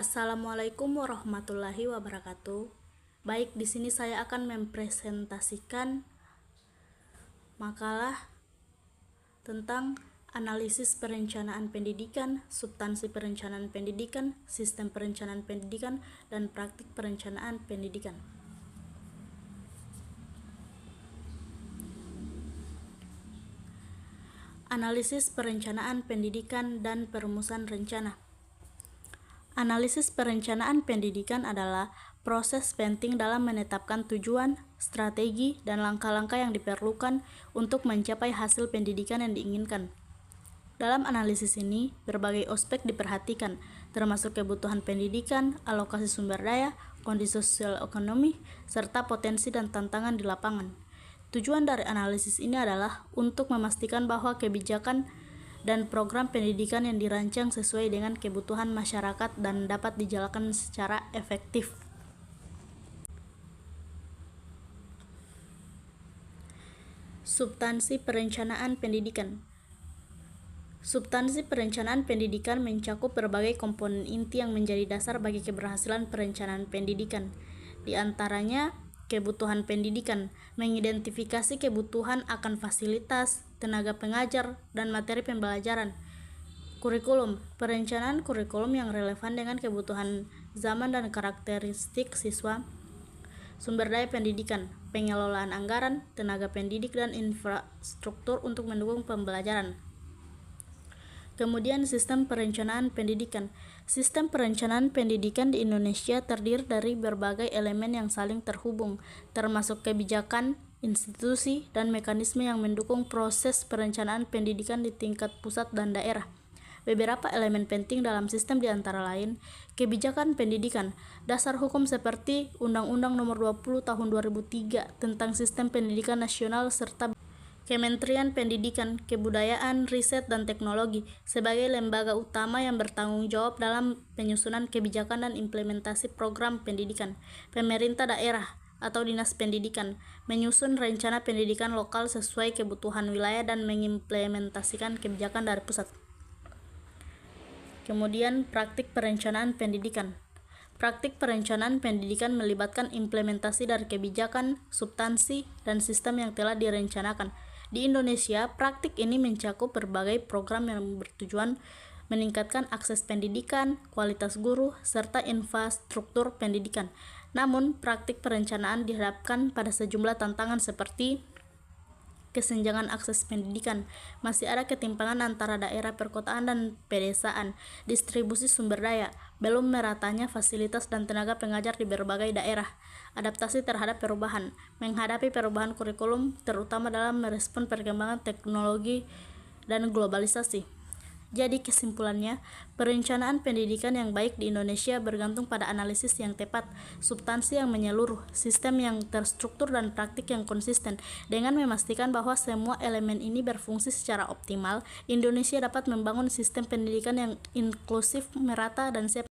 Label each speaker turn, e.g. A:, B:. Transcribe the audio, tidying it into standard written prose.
A: Assalamualaikum warahmatullahi wabarakatuh. Baik, di sini saya akan mempresentasikan makalah tentang analisis perencanaan pendidikan, substansi perencanaan pendidikan, sistem perencanaan pendidikan, dan praktik perencanaan pendidikan. Analisis perencanaan pendidikan dan perumusan rencana. Analisis perencanaan pendidikan adalah proses penting dalam menetapkan tujuan, strategi, dan langkah-langkah yang diperlukan untuk mencapai hasil pendidikan yang diinginkan. Dalam analisis ini, berbagai aspek diperhatikan, termasuk kebutuhan pendidikan, alokasi sumber daya, kondisi sosial ekonomi, serta potensi dan tantangan di lapangan. Tujuan dari analisis ini adalah untuk memastikan bahwa kebijakan dan program pendidikan yang dirancang sesuai dengan kebutuhan masyarakat dan dapat dijalankan secara efektif. Substansi perencanaan pendidikan. Substansi perencanaan pendidikan mencakup berbagai komponen inti yang menjadi dasar bagi keberhasilan perencanaan pendidikan. Di antaranya, kebutuhan pendidikan, mengidentifikasi kebutuhan akan fasilitas, tenaga pengajar, dan materi pembelajaran. Kurikulum, perencanaan kurikulum yang relevan dengan kebutuhan zaman dan karakteristik siswa. Sumber daya pendidikan, pengelolaan anggaran, tenaga pendidik, dan infrastruktur untuk mendukung pembelajaran. Kemudian sistem perencanaan pendidikan. Sistem perencanaan pendidikan di Indonesia terdiri dari berbagai elemen yang saling terhubung, termasuk kebijakan, institusi, dan mekanisme yang mendukung proses perencanaan pendidikan di tingkat pusat dan daerah. Beberapa elemen penting dalam sistem diantara lain, kebijakan pendidikan, dasar hukum seperti Undang-Undang Nomor 20 Tahun 2003 tentang Sistem Pendidikan Nasional serta Kementerian Pendidikan, Kebudayaan, Riset, dan Teknologi sebagai lembaga utama yang bertanggung jawab dalam penyusunan kebijakan dan implementasi program pendidikan. Pemerintah daerah atau dinas pendidikan menyusun rencana pendidikan lokal sesuai kebutuhan wilayah dan mengimplementasikan kebijakan dari pusat. Kemudian praktik perencanaan pendidikan. Praktik perencanaan pendidikan melibatkan implementasi dari kebijakan, substansi, dan sistem yang telah direncanakan. Di Indonesia, praktik ini mencakup berbagai program yang bertujuan meningkatkan akses pendidikan, kualitas guru, serta infrastruktur pendidikan. Namun, praktik perencanaan dihadapkan pada sejumlah tantangan seperti kesenjangan akses pendidikan, masih ada ketimpangan antara daerah perkotaan dan pedesaan, distribusi sumber daya, belum meratanya fasilitas dan tenaga pengajar di berbagai daerah, adaptasi terhadap perubahan, menghadapi perubahan kurikulum terutama dalam merespon perkembangan teknologi dan globalisasi. Jadi kesimpulannya, perencanaan pendidikan yang baik di Indonesia bergantung pada analisis yang tepat, substansi yang menyeluruh, sistem yang terstruktur, dan praktik yang konsisten. Dengan memastikan bahwa semua elemen ini berfungsi secara optimal, Indonesia dapat membangun sistem pendidikan yang inklusif, merata, dan siap